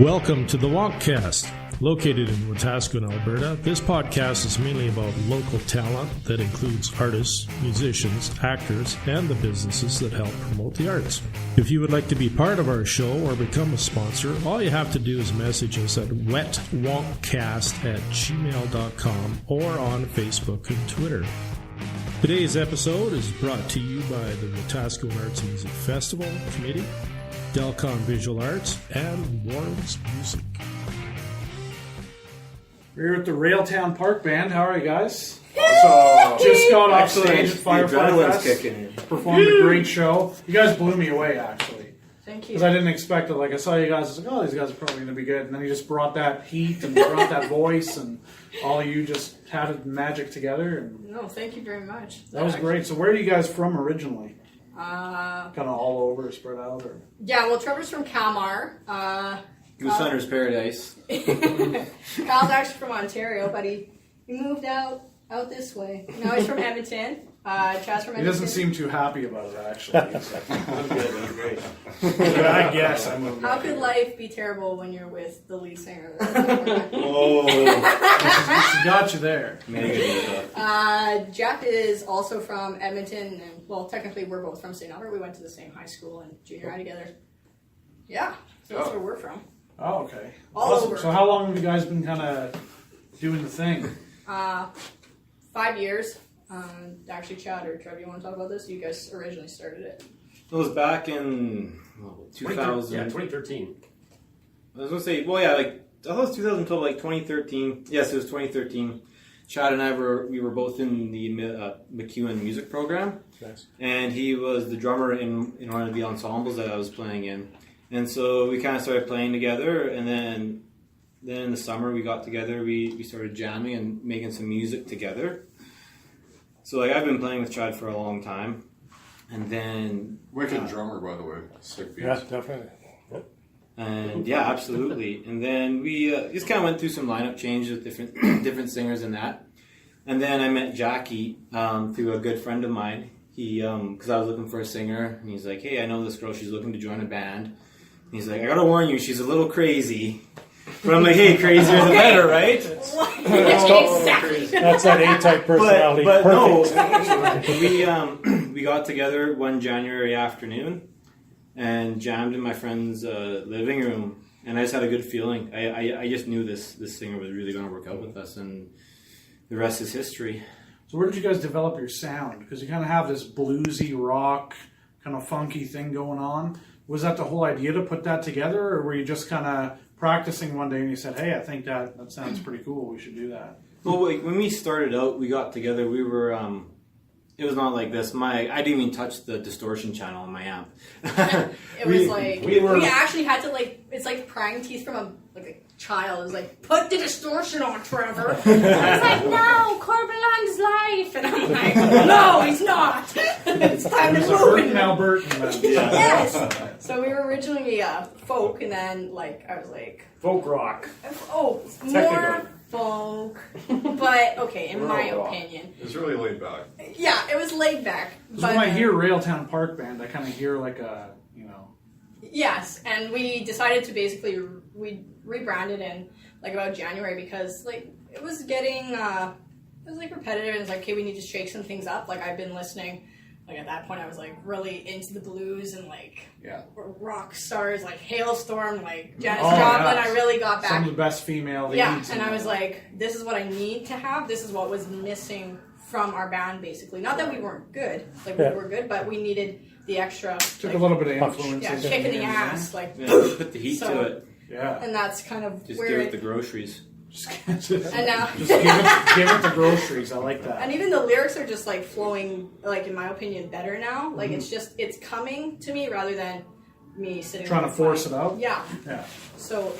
Welcome to the WonkCast. Located in Wetaskiwin, Alberta, this podcast is mainly about local talent that includes artists, musicians, actors, and the businesses that help promote the arts. If you would like to be part of our show or become a sponsor, all you have to do is message us at wetwonkcast@gmail.com or on Facebook and Twitter. Today's episode is brought to you by the Wetaskiwin Arts and Music Festival Committee, Delcon Visual Arts, and Warren's Music. We're here at the Railtown Park Band. How are you guys? Awesome. Just got off stage at Firefly Adrenaline's Fest. kicking in. Performed a great show. You guys blew me away, actually. Thank you. Because I didn't expect it. Like, I saw you guys, I was like, oh, these guys are probably going to be good. And then you just brought that heat and brought that voice, and all of you just had magic together. And No, thank you very much. that was great. So where are you guys from originally? Kind of all over, spread out? Or? Yeah, well, Trevor's from Kalmar. Goose Hunter's Paradise. Kyle's actually from Ontario, but he moved out this way. Now he's from Edmonton. Chad's from Edmonton. He doesn't seem too happy about it, actually. He's like, I'm good, I'm great. yeah, I guess. I moved How out could here. life be terrible when you're with the lead singer? Oh. She got you there. Jeff is also from Edmonton, and well, technically we're both from St. Albert. We went to the same high school and junior high together. Yeah, so that's where we're from. Oh, okay. All Awesome. over. So how long have you guys been kind of doing the thing? 5 years. Actually, Chad or Trev, you want to talk about this? You guys originally started it. It was back in 2000. Yeah, 2013. I was going to say, well, yeah, like, I thought it was 2012, like 2013. Yes, it was 2013. Chad and I we were both in the McEwen music program. Nice. And he was the drummer in one of the ensembles that I was playing in. And so we kind of started playing together, and then in the summer we got together, we started jamming and making some music together. So like I've been playing with Chad for a long time, and then Wicked drummer, by the way. Sick beats. Yeah, definitely. and yeah, absolutely. And then we just kind of went through some lineup changes with different different singers and that. And then I met Jackie through a good friend of mine. He because I was looking for a singer, and he's like, "Hey, I know this girl. She's looking to join a band." And he's like, "I gotta warn you, she's a little crazy." But I'm like, "Hey, crazier the better, right?" Exactly. That's that A-type personality. But Perfect. no, we got together one January afternoon and jammed in my friend's living room, and I just had a good feeling. I just knew this singer was really going to work out with us, and the rest is history. So where did you guys develop your sound? Because you kind of have this bluesy rock, kind of funky thing going on. Was that the whole idea to put that together, or were you just kind of practicing one day and you said, "Hey, I think that sounds pretty cool. We should do that." Well, like, when we started out, we got together. We were. It was not like this. I didn't even touch the distortion channel on my amp. It was like we actually had to it's like prying teeth from a child. It was like, put the distortion on, Trevor. I was like, no, Corbin Lang's life, and I'm like, no, he's not. It's time to It's a move. Burton Albertan. Then. Yes. So we were originally folk, and then I was like, Folk rock. oh, more folk. But okay, in my Real rock. opinion, It's really laid back. yeah, it was laid back. So But when I hear Railtown Park Band, I kind of hear like a, yes, and we decided to basically we rebranded in about January because it was getting it was repetitive, and it's like, okay, we need to shake some things up. I've been listening. At that point, I was really into the blues and rock stars like Hailstorm, Janis Joplin. yes. I really got back. some of the best female leads. Yeah, and in I was the- like, this is what I need to have. This is what was missing from our band, basically. Not that we weren't good, we were good, but we needed the extra. took a little bit of influence. Yeah, kick in the ass, Yeah, put the heat So- to it. Yeah. and that's kind of Just where give it. it the groceries. Just and now, give it the groceries. I like that. and even the lyrics are just flowing, in my opinion, better now. It's coming to me rather than me sitting Trying there to force and it out. Yeah. Yeah. So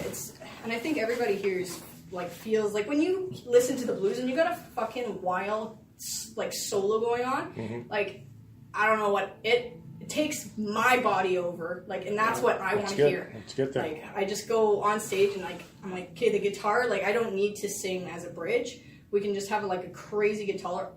and I think everybody hears feels when you listen to the blues and you got a fucking wild solo going on, I don't know what it takes my body over, and that's what I want to hear. Let's get there. I just go on stage and I'm like, okay, the guitar, I don't need to sing as a bridge. We can just have a crazy guitar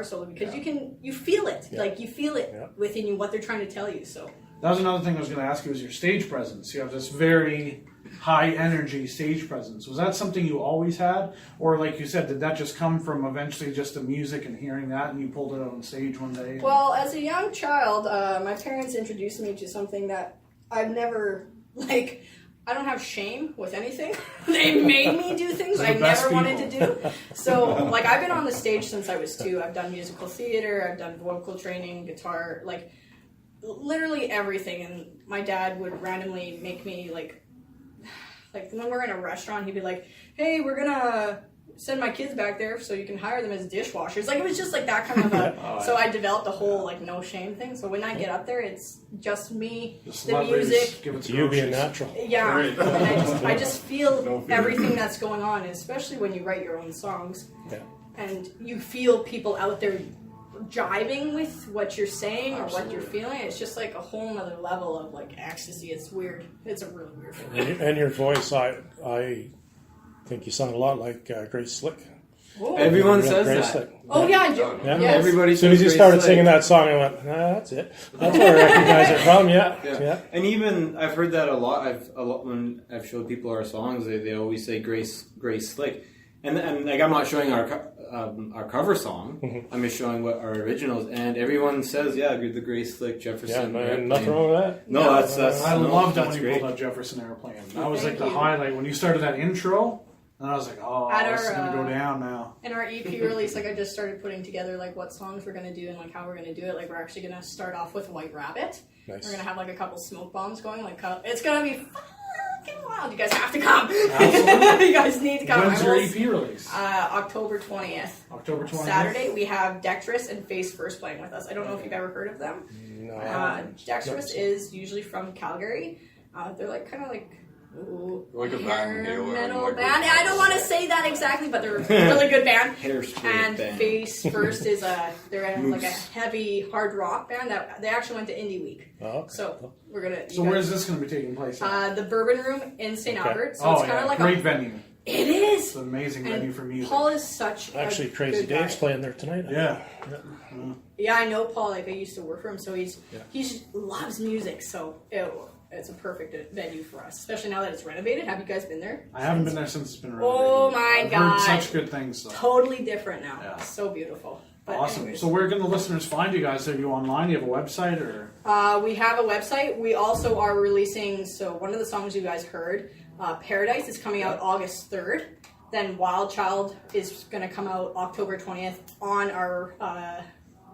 solo because you feel it, you feel it within you what they're trying to tell you. So That was another thing I was going to ask you, was your stage presence. You have this very high energy stage presence. Was that something you always had? Or like you said, did that just come from eventually just the music and hearing that and you pulled it out on stage one day? Well, as a young child, my parents introduced me to something that I've never, I don't have shame with anything. They made me do things I never wanted to do. So, I've been on the stage since I was 2. I've done musical theater, I've done vocal training, guitar, literally everything. And my dad would randomly make me, when we're in a restaurant, he'd be like, hey, we're gonna send my kids back there so you can hire them as dishwashers. It was just that kind of a... So I developed a whole, no shame thing. So when I get up there, it's just me, the music. You being natural. Yeah. And I just feel everything that's going on, especially when you write your own songs. Yeah. And you feel people out there jiving with what you're saying or what you're feeling. It's just a whole nother level of ecstasy. It's weird. It's a really weird feeling. And your voice, I think you sound a lot like Grace Slick. Whoa. Everyone says Grace that. Slick. Oh yeah, Yeah. yes. Everybody. As soon as you started singing that song, I went, that's it. That's where I recognize it from. Yeah. And even I've heard that a lot. When I've showed people our songs, they always say Grace Slick, and I'm not showing our cover song. Mm-hmm. I'm just showing what our originals, and everyone says, the Grace Slick Jefferson. Yeah, Airplane. nothing wrong with that. No, that's I loved it when that's you great. pulled out Jefferson Airplane. That was Thank the you. highlight. When you started that intro, and I was like, oh, At this is our, going to go down now. In our EP release, I just started putting together what songs we're gonna do and how we're gonna do it. We're actually gonna start off with White Rabbit. Nice. We're gonna have a couple smoke bombs going. It's gonna be fucking wild. You guys have to come. Absolutely. You guys need to come. When's your EP release? October 20th. October 20th? Saturday, we have Dexterous and Face First playing with us. I don't know if you've ever heard of them. No. Dexterous is usually from Calgary. They're Like a Van Halen, metal band. I don't want to say that exactly, but they're a really good band. Hairspray And band. Face First is they're in a heavy hard rock band that they actually went to Indie Week. Oh, okay. So we're gonna. So where's this going to be taking place at? The Bourbon Room in St. Albert. So Oh, it's kind yeah. of Great venue. It is. It's an amazing venue for music. Paul is such Actually, a Crazy good Dave's guy. playing there tonight. Yeah. Yeah, I know Paul. I used to work for him, so he loves music. So it's a perfect venue for us, especially now that it's renovated. Have you guys been there? I haven't been there since it's been renovated. Oh my I've God! heard such good things. Though. Totally different now. Yeah. So beautiful. But Awesome. anyways. So where can the listeners find you guys? Are you online? Do you have a website or? We have a website. We also are releasing. So one of the songs you guys heard, Paradise, is coming out August 3rd. Then Wild Child is going to come out October 20th on our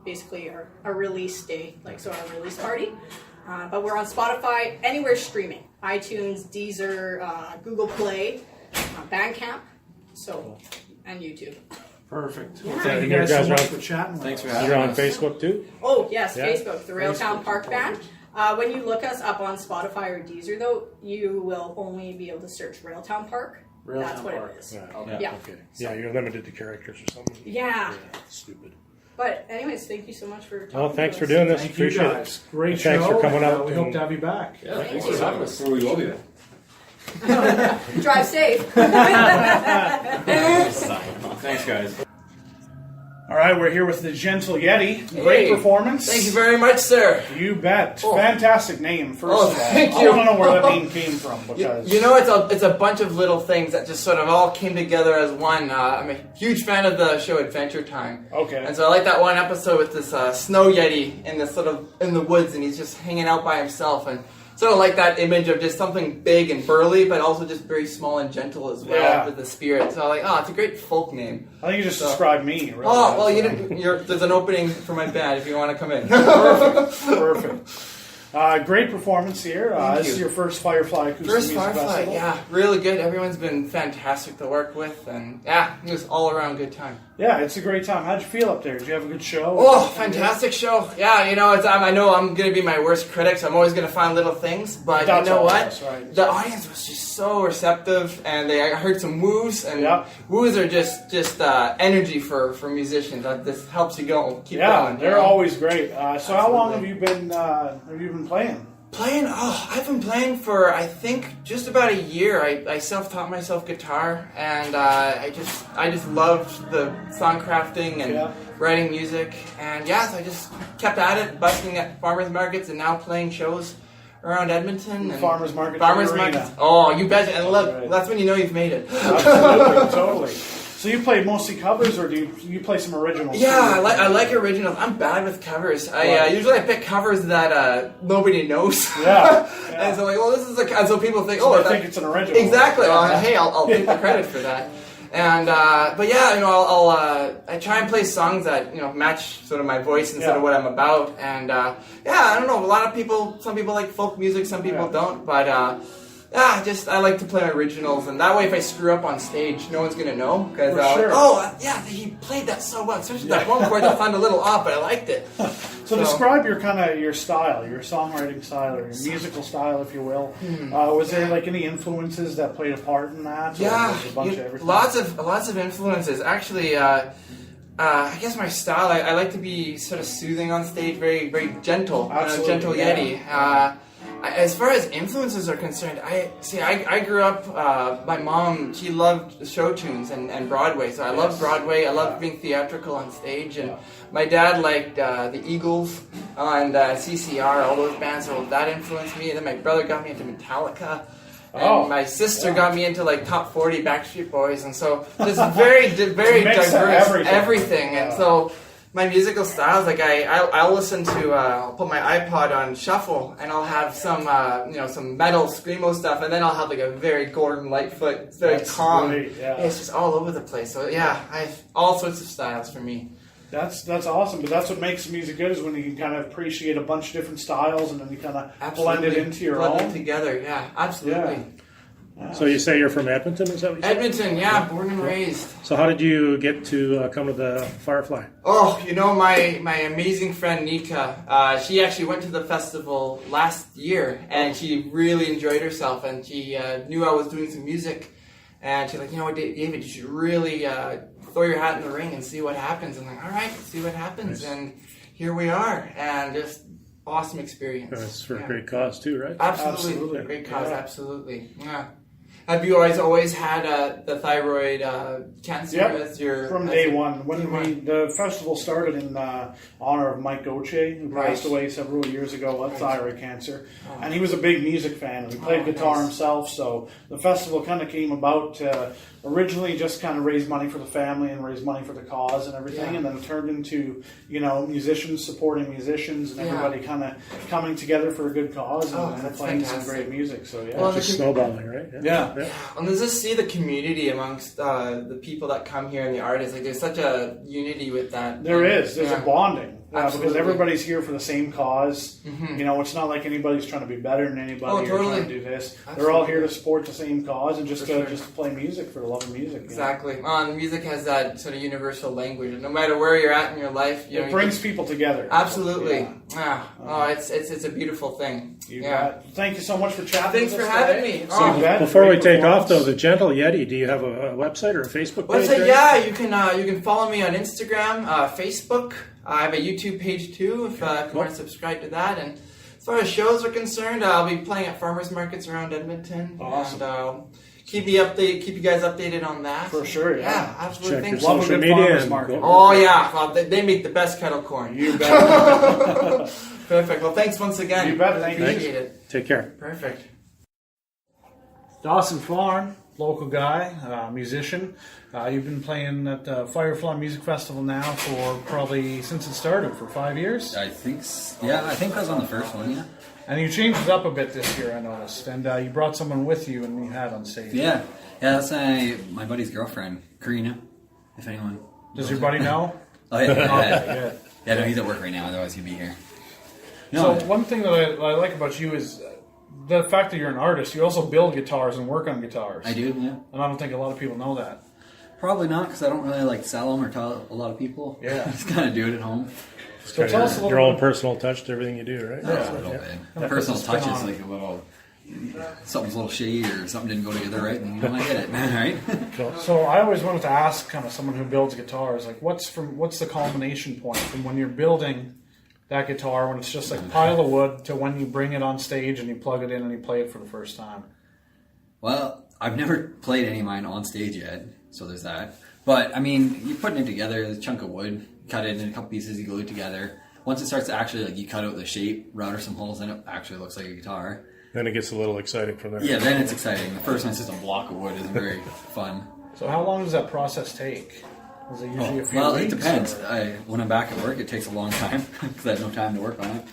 basically our release day, our release party. But we're on Spotify, anywhere streaming, iTunes, Deezer, Google Play, Bandcamp, and YouTube. Perfect. Yeah. Well, thank you Yeah, guys you so guys much are- for chatting. with Thanks for us. having You're on us. Facebook too? Oh yes, Yeah. Facebook, the Railtown Facebook. Park Band. When you look us up on Spotify or Deezer, though, you will only be able to search Railtown Park. That's Railtown what Park. it is. Yeah. Yeah. Okay. Yeah, you're limited to characters or something. Yeah. Stupid. But anyways, thank you so much for talking Well, thanks to for us. doing this. Thank you Appreciate guys. it. Great And show. thanks for coming out We hope and- to have you back. Yeah, thanks for having us. We will be there. Drive safe. Thanks, guys. All right, we're here with the Gentle Yeti. Great Hey, performance. Thank you very much, sir. You bet. Oh. Fantastic name, first Oh, of all. thank I you. want to know where that name came from because You know, it's a bunch of little things that just sort of all came together as one. I'm a huge fan of the show Adventure Time. Okay. And so I like that one episode with this snow yeti in this sort of in the woods, and he's just hanging out by himself, and sort of like that image of just something big and burly, but also just very small and gentle as well Yeah. with the spirit. So I'm like, it's a great folk name. I think you just So- described me. Really. Oh well, there's an opening for my band if you want to come in. Perfect. Great performance here. Thank This you. is your first Firefly Acoustic First Music Firefly, Festival. yeah, really good. Everyone's been fantastic to work with, and yeah, it was all around good time. Yeah, it's a great time. How'd you feel up there? Did you have a good show? Oh, fantastic show! Yeah, you know, I know I'm gonna be my worst critic, so I'm always gonna find little things. But That's you know all what? of us, right? The audience was just so receptive, and I heard some woos, and Yeah. woos are just energy for musicians. This helps you keep Yeah, going. they're you know? always great. So how long have Absolutely. you been playing? Playing? Oh, I've been playing for, I think, just about a year. I self-taught myself guitar, and I just loved the song crafting and Yeah. writing music. And yes, I just kept at it, busking at farmers markets and now playing shows around Edmonton. And Farmers Market. Markets. Oh, you bet. And look, Right. that's when you know you've made it. Absolutely, totally. So you play mostly covers, or do you play some originals? Yeah, I like originals. I'm bad with covers. I usually I pick covers that nobody knows. Yeah. And so like, well, this is and so people think, So oh, I think it's an original. exactly. Yeah. Well, hey, I'll take the credit for that. And but yeah, I try and play songs that match sort of my voice instead of what I'm about. And yeah, I don't know. A lot of people, some people like folk music, some people don't. But I like to play originals, and that way, if I screw up on stage, no one's gonna know because he played that so well. Especially that one chord that sounded a little off, but I liked it. So describe your style, your songwriting style, or your musical style, if you will. Was there like any influences that played a part in that? Yeah, or was it a bunch of everything? lots of influences. Actually, I guess my style, I like to be sort of soothing on stage, very very gentle, Gentle Yeti. As far as influences are concerned, I grew up, my mom, she loved show tunes and Broadway, so I love Broadway, I love being theatrical on stage, and my dad liked the Eagles and CCR, all those bands, so that influenced me, and then my brother got me into Metallica, and my sister got me into like top 40 Backstreet Boys, and so just very diverse everything. And so my musical styles, like I'll listen to, I'll put my iPod on shuffle, and I'll have some, some metal screamo stuff, and then I'll have like a very Gordon Lightfoot, it's very calm. Great, yeah. It's just all over the place. So yeah, I have all sorts of styles for me. That's awesome, but that's what makes music good, is when you can kind of appreciate a bunch of different styles, and then you kind of blend it into your own. Blend them together, yeah, absolutely. Yeah. So you say you're from Edmonton, is that what you said? Edmonton, yeah, born and raised. So how did you get to come to the Firefly? Oh, my amazing friend Nika, she actually went to the festival last year, and she really enjoyed herself, and she knew I was doing some music, and she's like, David, you should really throw your hat in the ring and see what happens. I'm like, all right, let's see what happens, and here we are, and just awesome experience. That's for a great cause too, right? Absolutely. A great cause, absolutely. Yeah. Have you always had the thyroid cancer as your... From day one. When the festival started in honor of Mike Gauthier, who passed away several years ago with thyroid cancer. Oh. And he was a big music fan, and he played guitar himself, so the festival kind of came about originally just kind of raise money for the family and raise money for the cause and everything, and then it turned into, musicians supporting musicians and everybody kind of coming together for a good cause and playing some great music. So just snowballing, right? Yeah. And just see the community amongst the people that come here and the artists. Like, there's such a unity with that. There's a bonding. Because everybody's here for the same cause. Mm-hmm. It's not like anybody's trying to be better than anybody or trying to do this. Absolutely. They're all here to support the same cause and just to play music for the love of music. Exactly. Music has that sort of universal language. No matter where you're at in your life, it brings people together. Absolutely. It's a beautiful thing. Thank you so much for chatting. Thanks for having me. So before we take off, though, the Gentle Yeti, do you have a website or a Facebook page? Website, yeah. You can follow me on Instagram, Facebook. I have a YouTube page too, if you want to subscribe to that. And as far as shows are concerned, I'll be playing at farmers markets around Edmonton. Awesome. And keep you guys updated on that. For sure, yeah. Absolutely. Check your social media. Oh yeah, well, they make the best kettle corn. You bet. Perfect. Well, thanks once again. You bet. Thank you. Appreciate it. Take care. Perfect. Dawson Farn, local guy, musician. You've been playing at the Firefly Music Festival now for probably since it started, for 5 years? I think I was on the first one, yeah. And you changed it up a bit this year, I noticed. And you brought someone with you and you had on stage. Yeah, that's my buddy's girlfriend, Karina, if anyone. Does your buddy know? Oh, yeah. Yeah. Yeah, no, he's at work right now, otherwise he'd be here. No. So one thing that I like about you is the fact that you're an artist. You also build guitars and work on guitars. I do, yeah. And I don't think a lot of people know that. Probably not, because I don't really sell them or tell a lot of people. Yeah. Just kind of do it at home. So tell us a little your own personal touch to everything you do, right? Yeah, a little bit. Personal touch is like a little... Something's a little shady or something didn't go together right, and you don't get it, right? Cool. So I always wanted to ask kind of someone who builds guitars, like what's the culmination point from when you're building that guitar, when it's just like a pile of wood, to when you bring it on stage and you plug it in and you play it for the first time? Well, I've never played any of mine on stage yet, so there's that. But, I mean, you're putting it together, a chunk of wood, cut it in a couple pieces, you glue it together. once it starts to actually, like, you cut out the shape, router some holes in it, actually looks like a guitar. Then it gets a little exciting from there. Yeah, then it's exciting. The first one's just a block of wood is very fun. So how long does that process take? Is it usually a few weeks? It depends. When I'm back at work, it takes a long time because I have no time to work on it.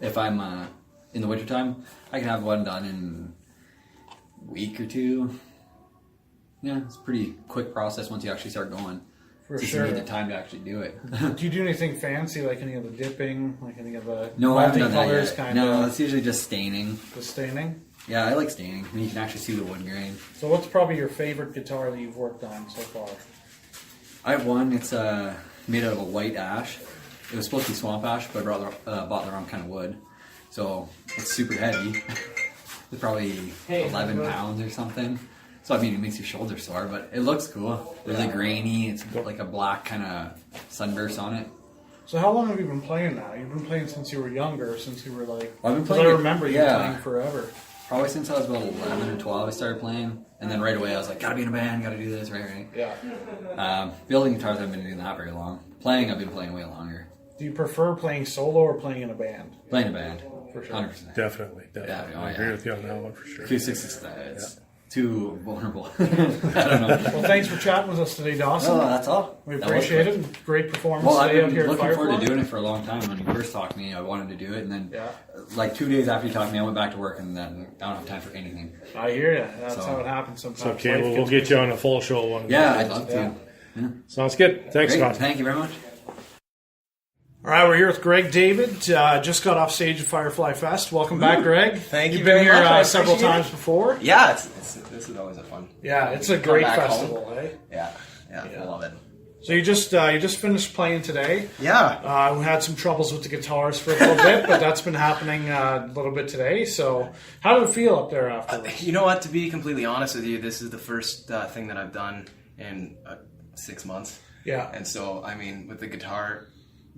If I'm in the wintertime, I can have one done in a week or two. Yeah, it's a pretty quick process once you actually start going. For just sure. You need the time to actually do it. Do you do anything fancy, like any of the dipping, like any of the No, I haven't done that multicolors yet. kind No, of? it's usually just staining. The staining? Yeah, I like staining. I mean, you can actually see the wood grain. So what's probably your favorite guitar that you've worked on so far? I have one. It's made out of a white ash. It was supposed to be swamp ash, but I bought the wrong kind of wood. So it's super heavy. It's probably 11 pounds or something. So I mean, it makes your shoulder sore, but it looks cool. Really grainy. It's got like a black kind of sunburst on it. So how long have you been playing now? You've been playing since you were younger, since you were like... I've been 'cause playing I it- remember you yeah. playing forever. Probably since I was about 11 or 12 I started playing. And then right away I was like, gotta be in a band, gotta do this, right. Yeah. Building guitars, I haven't been doing that very long. Playing, I've been playing way longer. Do you prefer playing solo or playing in a band? Playing a band, For sure. 100%. Definitely. Yeah, I agree with you on that one for sure. Acoustics is it's too vulnerable. I don't know. Well, thanks for chatting with us today, Dawson. No, that's all. We That appreciate was it. Great performance Well, I've today out been here at looking Firefly. forward to doing it for a long time. When you first talked to me, I wanted to do it, and then like 2 days after you talked to me, I went back to work, and then I don't have time for anything. I hear you. That's So- how it happens sometimes. So, okay, Life we'll gets get you busy. on a full show one. Yeah, I'd love to. Yeah. Sounds good. Thanks, Great. Scott. Thank you very much. All right, we're here with Greg David. Just got off stage at Firefly Fest. Welcome back, Greg. Thank you You've been very here much. I several appreciate times it. before. Yeah, this is always a fun. Yeah, it's a Come great back festival, home. eh? Yeah, I love it. So you just finished playing today. Yeah. We had some troubles with the guitars for a little bit, but that's been happening a little bit today. So how did it feel up there afterwards? You know what? To be completely honest with you, this is the first thing that I've done in 6 months. Yeah. And so, I mean, with the guitar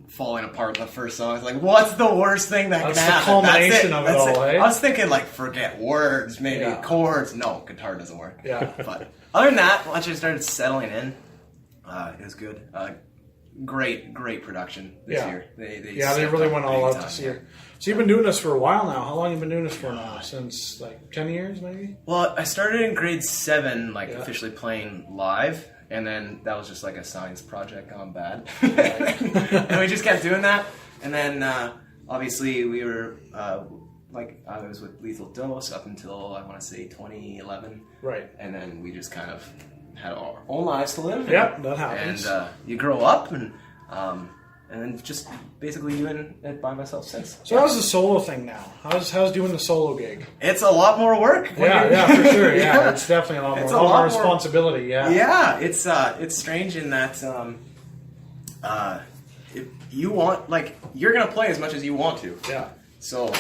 falling apart in the first song, I was like, what's the worst thing that That's can the happen? culmination of it That's all, eh? I was thinking, like, forget words, maybe Yeah. chords. No, guitar doesn't work. Yeah. But other than that, once I started settling in, it was good. Great production this year. They They really went all out time, this yeah. year. So you've been doing this for a while now. How long have you been doing this for now? Since like 10 years, maybe? Well, I started in grade 7, like Yeah. officially playing live, and then that was just like a science project gone bad. And we just kept doing that. And then obviously we were like I was with Lethal Dose up until I want to say 2011. Right. And then we just kind of had our own lives to live. Yep, that happens. And you grow up and then just basically doing it by myself since. So how's the solo thing now? How's doing the solo gig? It's a lot more work. Yeah, for sure. Yeah, it's definitely a lot more. It's A lot more responsibility. Yeah. Yeah, it's strange in that if you want, like, you're gonna play as much as you want to. Yeah. So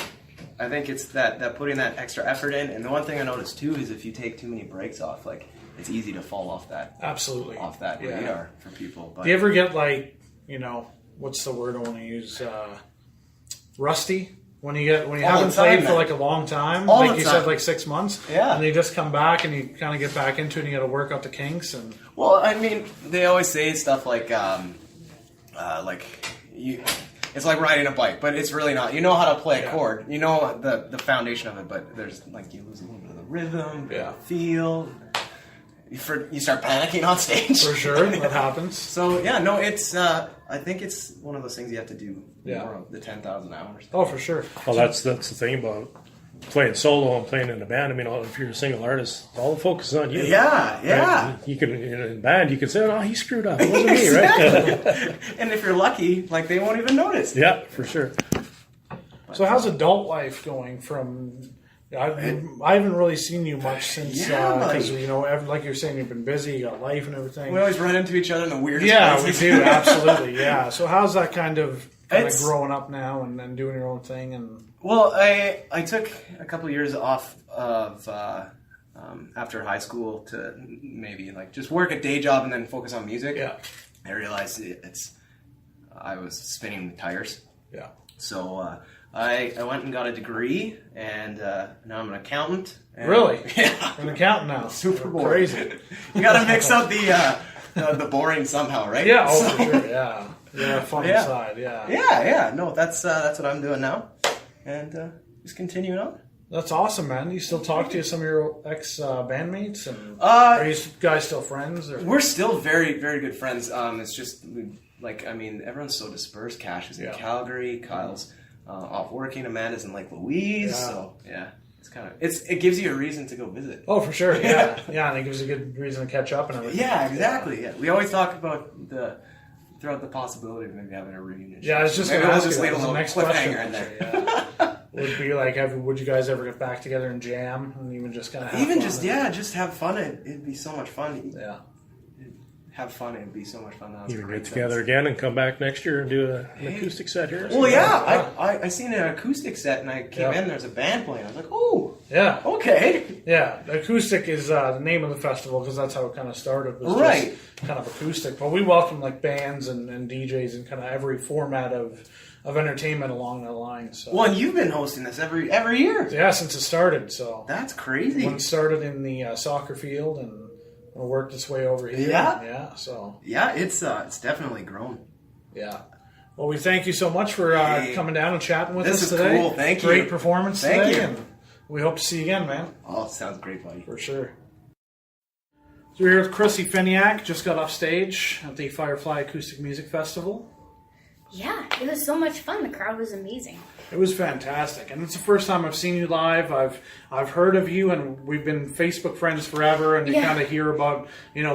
I think it's that putting that extra effort in. And the one thing I noticed too is if you take too many breaks off, like, it's easy to fall off that Absolutely. radar for people. But Do you ever get like, what's the word I want to use? Rusty? When you All haven't the time, played for man. like a long time, All like the you time. said, like 6 months, Yeah. and you just come back and you kind of get back into it and you got to work out the kinks and well, I mean, they always say stuff like it's like riding a bike, but it's really not. You know how to play a chord, you know the foundation of it, but there's like you lose a little bit of the rhythm, the feel. You start panicking on stage. for sure that happens. So yeah, no, it's. I think it's one of those things you have to do Yeah. more of the 10,000 hours. Oh, for sure. Well, that's the thing about playing solo and playing in a band. I mean, if you're a single artist, all the focus is on you. Yeah. Right? You can in a band, you can say, "Oh, he screwed up. It wasn't me," right? And if you're lucky, like they won't even notice. Yeah, for sure. So how's adult life going from... I haven't really seen you much since, because, like you're saying, you've been busy, you got life and everything. We always run into each other in the weirdest Yeah, we places. do, absolutely, yeah. So how's that kind of It's- growing up now and doing your own thing? And Well, I took a couple years off of after high school to maybe like just work a day job and then focus on music. Yeah. I realized I was spinning tires. Yeah. So I went and got a degree, and now I'm an accountant. And Really? Yeah. You're an accountant now. Super bored. Crazy. You got to mix up the boring somehow, right? Yeah, So- for sure. Yeah, yeah, fun Yeah. side. Yeah, yeah. No, that's what I'm doing now, and just continuing on. that's awesome, man. You still talk to some of your ex bandmates, and Uh, are you guys still friends? Or? We're still very, very good friends. It's just everyone's so dispersed. Cash is in Yeah. Calgary. Kyle's off working. Amanda's in Lake Louise. Yeah. So yeah, it gives you a reason to go visit. Oh, for sure. Yeah, yeah, and it gives a good reason to catch up and everything. Yeah, exactly. Yeah, we always talk about throughout the possibility of maybe having a reunion. Yeah, I was just maybe going to we'll ask just you leave a that. little The next question. cliffhanger in there. Yeah. Would be like, would you guys ever get back together and jam and even just kind of have Even fun just have fun. It'd be so much fun. Yeah. Have fun. It'd be so much fun. That was You can great get together again and come back next year and do an Hey. acoustic set here. Well, yeah, I seen an acoustic set and I came in. There's a band playing. I was like, oh, Yeah. okay. Yeah, acoustic is the name of the festival because that's how it kind of started. Was Right. just kind of acoustic, but we welcome like bands and DJs and kind of every format of entertainment along that line. So Well, and you've been hosting this every year. yeah, since it started. So That's crazy. when it started in the soccer field and worked its way over here. Yeah. Yeah. So Yeah, it's definitely grown. yeah. Well, we thank you so much for coming down and chatting with This us is today. cool. Thank you. Great performance Thank today, you. and we hope to see you again, man. Oh, sounds great, buddy. For sure. So we're here with Krissy Feniak, just got off stage at the Firefly Acoustic Music Festival. Yeah, it was so much fun. The crowd was amazing. It was fantastic, and it's the first time I've seen you live. I've heard of you, and we've been Facebook friends forever, and you Yeah. kind of hear about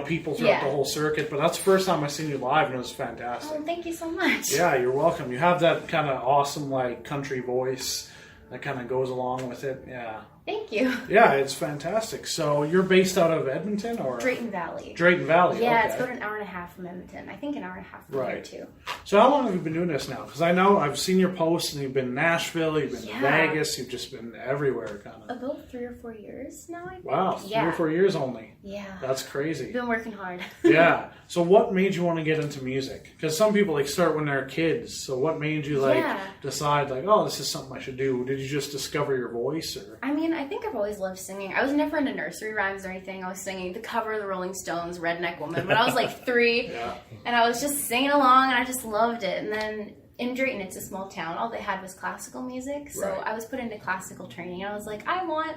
people throughout Yeah. the whole circuit. But that's the first time I've seen you live, and it was fantastic. Oh, thank you so much. Yeah, you're welcome. You have that kind of awesome country voice that kind of goes along with it. Yeah. Thank you. Yeah, it's fantastic. So you're based out of Edmonton or Drayton Valley. Drayton Valley. Yeah, okay. it's about an hour and a half from Edmonton. I think an hour and a half from Right. here, too. So how long have you been doing this now? Because I know I've seen your posts, and you've been in Nashville, you've been Yeah. to Vegas, you've just been everywhere, kind of. About 3 or 4 years now, I think. Wow, 3 Yeah. or 4 years only. Yeah. That's crazy. Been working hard. Yeah. So what made you want to get into music? Because some people start when they're kids. So what made you Yeah. decide oh, this is something I should do? Did you just discover your voice, or? I mean, I think I've always loved singing. I was never into nursery rhymes or anything. I was singing the cover of the Rolling Stones, Redneck Woman, when I was like 3. Yeah. And I was just singing along, and I just loved it. And then in Drayton, it's a small town. All they had was classical music. So Right. I was put into classical training. And I was like, I want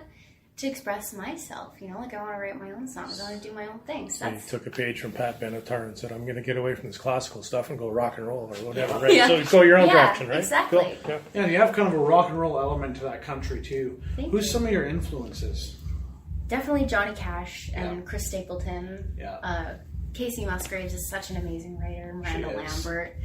to express myself. I want to write my own songs. I want to do my own thing. So So you that's took a page from Pat Benatar and said, I'm going to get away from this classical stuff and go rock and roll or whatever, right? Yeah. So you go your own Yeah, direction, right? exactly. Cool. Yeah. Yeah, and you have kind of a rock and roll element to that country too. Thank Who's you. some of your influences? definitely Johnny Cash and Chris Stapleton. Yeah. Casey Musgraves is such an amazing writer. Miranda She is. Lambert.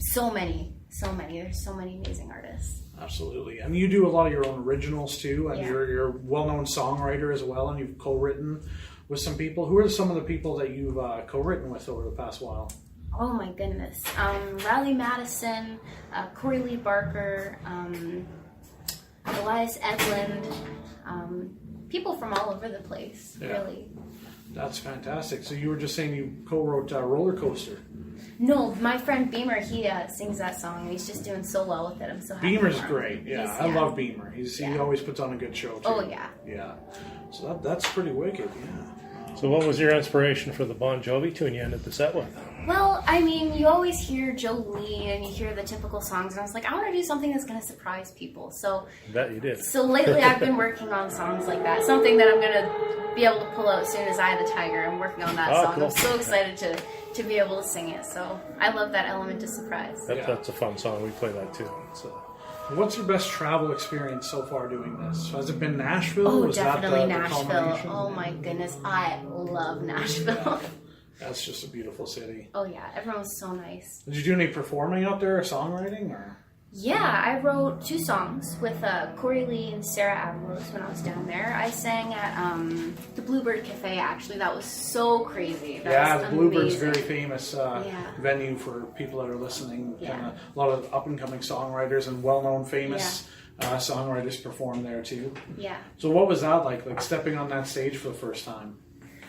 So many. There's so many amazing artists. Absolutely. And you do a lot of your own originals too, and Yeah. you're a well-known songwriter as well, and you've co-written with some people. Who are some of the people that you've co-written with over the past while? Oh my goodness. Riley Madison, Corey Lee Barker, Elias Edlund, people from all over the place, Yeah. really. That's fantastic. So you were just saying you co-wrote Roller Coaster. No, my friend Beamer, he sings that song, and he's just doing so well with it. I'm so happy. Beamer's for him. great. Yeah, He's- I love Beamer. He always puts on a good show too. Oh, yeah. Yeah. So that's pretty wicked. Yeah. So what was your inspiration for the Bon Jovi tune you ended the set with? Well, I mean, you always hear Jolene and you hear the typical songs, and I was like, I want to do something that's going to surprise people. So I bet you did. lately I've been working on songs like that. Something that I'm going to be able to pull out as soon as Eye of the Tiger. I'm working on that Oh, song. cool. I'm so excited to be able to sing it. So I love that element of surprise. That's a fun song. We play that too. So. What's your best travel experience so far doing this? Has it been Nashville? Oh, Was definitely that the Nashville. culmination? Oh my goodness, I love Nashville. That's just a beautiful city. Oh yeah, everyone was so nice. Did you do any performing out there or songwriting? Or? Yeah, I wrote 2 songs with Corey Lee and Sarah Avalos when I was down there. I sang at the Bluebird Cafe, actually. That was so crazy. That was The Bluebird's amazing. very famous venue for people that are listening. Yeah. A lot of up-and-coming songwriters and well-known famous songwriters perform there too. Yeah. So what was that like stepping on that stage for the first time?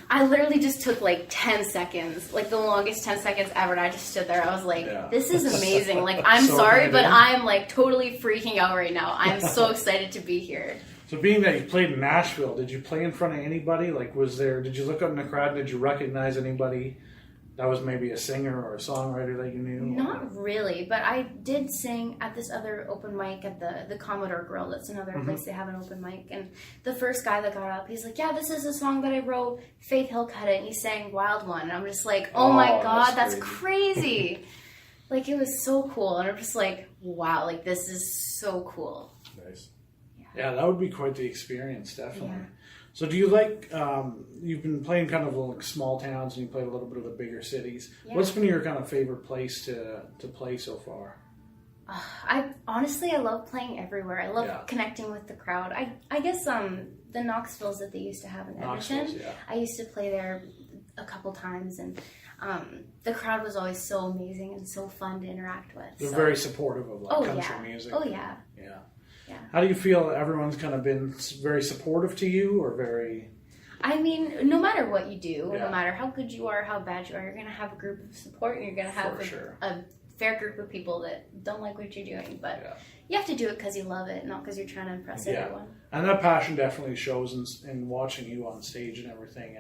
I literally just took like 10 seconds, like the longest 10 seconds ever, and I just stood there. I was like, this is amazing. Like, I'm So sorry, good, but eh? I'm like totally freaking out right now. I'm so excited to be here. So being that you played in Nashville, did you play in front of anybody? Like, did you look up in the crowd, did you recognize anybody that was maybe a singer or a songwriter that you knew? Not really, but I did sing at this other open mic at the Commodore Grill. That's another place they have an open mic. And the first guy that got up, he's like, yeah, this is a song that I wrote. Faith Hill cut it, and he sang Wild One. And I'm just like, oh my God, that's crazy. Like, it was so cool. And I'm just like, wow, like, this is so cool. Nice. Yeah, that would be quite the experience, definitely. Yeah. So do you like, you've been playing kind of like small towns and you played a little bit of the bigger cities. Yeah. What's been your kind of favorite place to play so far? I love playing everywhere. I love connecting with the crowd. I guess the Knoxvilles that they used to have in Edmonton, I used to play there a couple times, and the crowd was always so amazing and so fun to interact with. They're very supportive of country music. Oh, yeah. Yeah. Yeah. How do you feel everyone's kind of been very supportive to you, or very... I mean, no matter what you do, no matter how good you are, how bad you are, you're going to have a group of support, and you're going to have a fair group of people that don't like what you're doing. But you have to do it because you love it, not because you're trying to impress everyone. And that passion definitely shows in watching you on stage and everything.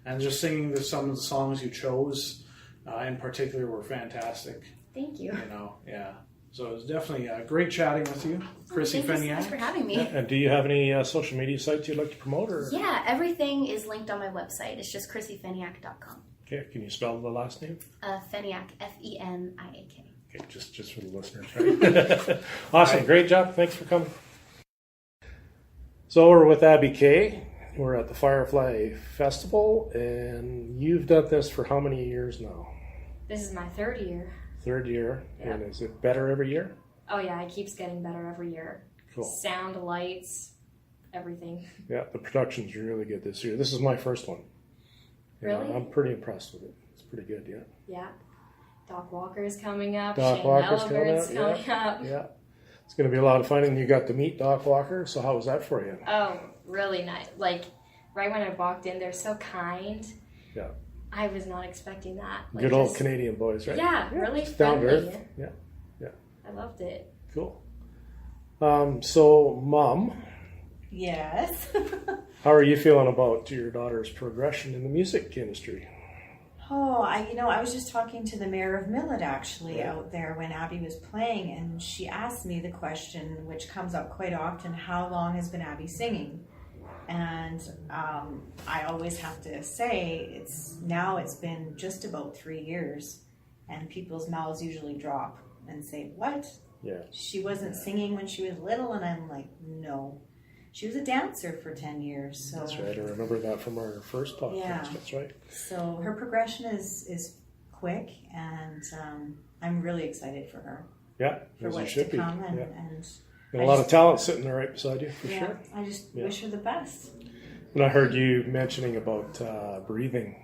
And just singing some of the songs you chose in particular were fantastic. Thank you. You know, yeah. So it was definitely great chatting with you, Krissy Feniak. Thanks for having me. And do you have any social media sites you'd like to promote? Or? Yeah, everything is linked on my website. It's just KrissyFeniak.com. Okay, can you spell the last name? Feniak, Feniak. Okay, just for the listeners, right? Awesome, great job. Thanks for coming. So we're with Abby Kay. We're at the Firefly Festival, and you've done this for how many years now? This is my third year. Third year, and is it better every year? Oh yeah, it keeps getting better every year. Cool. Sound, lights, everything. Yeah, the production's really good this year. This is my first one. Really? I'm pretty impressed with it. It's pretty good, yeah. Yeah. Doc Walker's coming up. Doc Walker's coming up. Yeah. It's going to be a lot of fun, and you got to meet Doc Walker, so how was that for you? Oh, really nice. Like, right when I walked in, they're so kind. Yeah. I was not expecting that. Like, good old Canadian boys, right? Yeah, really friendly. Down to earth. Yeah. I loved it. Cool. So, Mom. Yes. How are you feeling about your daughter's progression in the music industry? Oh, I was just talking to the mayor of Millet actually out there when Abby was playing, and she asked me the question, which comes up quite often, how long has been Abby singing? And I always have to say it's been just about 3 years, and people's mouths usually drop and say, what? Yeah. She wasn't singing when she was little, and I'm like, no. She was a dancer for 10 years. So. That's right. I remember that from our first podcast. Yeah. That's right. So her progression is quick, and I'm really excited for her. Yeah, for what's to come. And a lot of talent sitting there right beside you, for sure. I just wish her the best. And I heard you mentioning about breathing.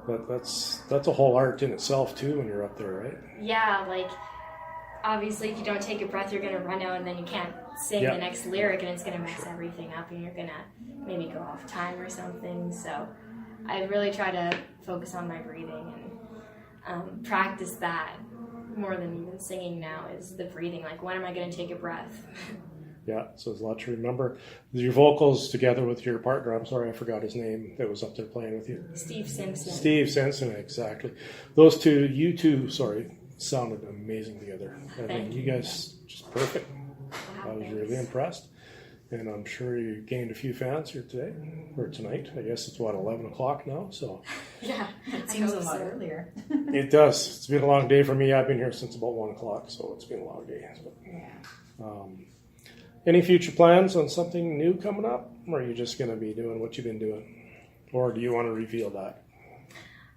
That's a whole art in itself, too, when you're up there, right? Yeah, like, obviously, if you don't take a breath, you're going to run out, and then you can't sing the next lyric, and it's going to mess everything up, and you're going to maybe go off time or something. So I really try to focus on my breathing and practice that more than even singing now, is the breathing. Like, when am I going to take a breath? Yeah, so there's a lot to remember. Your vocals together with your partner, I'm sorry, I forgot his name, that was up there playing with you. Steve Simpson. Steve Simpson, exactly. Those two, you two, sounded amazing together. I think you guys just perfect. I was really impressed. And I'm sure you gained a few fans here today, or tonight. I guess it's, 11 o'clock now, so. Yeah, it seems a lot earlier. It does. It's been a long day for me. I've been here since about 1 o'clock, so it's been a long day. Any future plans on something new coming up? Or are you just going to be doing what you've been doing? Or do you want to reveal that?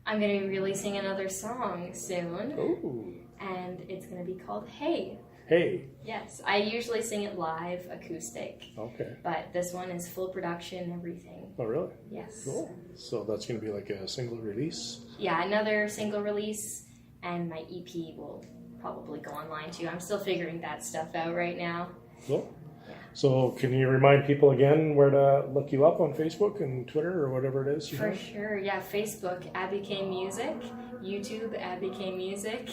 I'm going to be releasing another song soon. Ooh. And it's going to be called Hey. Hey. Yes, I usually sing it live, acoustic. Okay. But this one is full production, everything. Oh, really? Yes. Cool. So that's going to be like a single release? Yeah, another single release, and my EP will probably go online too. I'm still figuring that stuff out right now. Cool. Yeah. So can you remind people again where to look you up on Facebook and Twitter or whatever it is? For sure, yeah. Facebook, Abby K Music. YouTube, Abby K Music.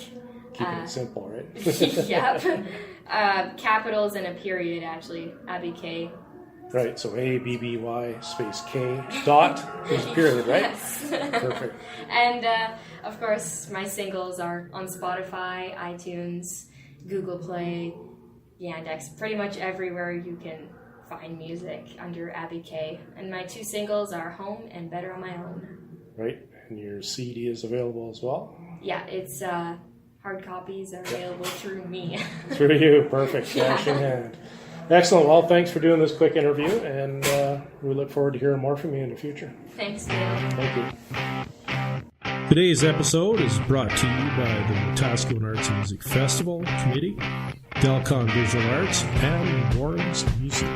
Keeping it simple, right? Yep. Capitals and a period, actually. Abby K Right, so ABBY space K dot, there's a period, right? Yes. Perfect. And of course, my singles are on Spotify, iTunes, Google Play, Yandex, pretty much everywhere you can find music under Abby K. And my 2 singles are Home and Better on My Own. Right, and your CD is available as well? Yeah, it's hard copies are available through me. Through you, perfect, cash in hand. Excellent. Well, thanks for doing this quick interview, and we look forward to hearing more from you in the future. Thanks, Dale. Thank you. Today's episode is brought to you by the Wetaskiwin Arts and Music Festival Committee, Delcon Visual Arts, and Warren's Music.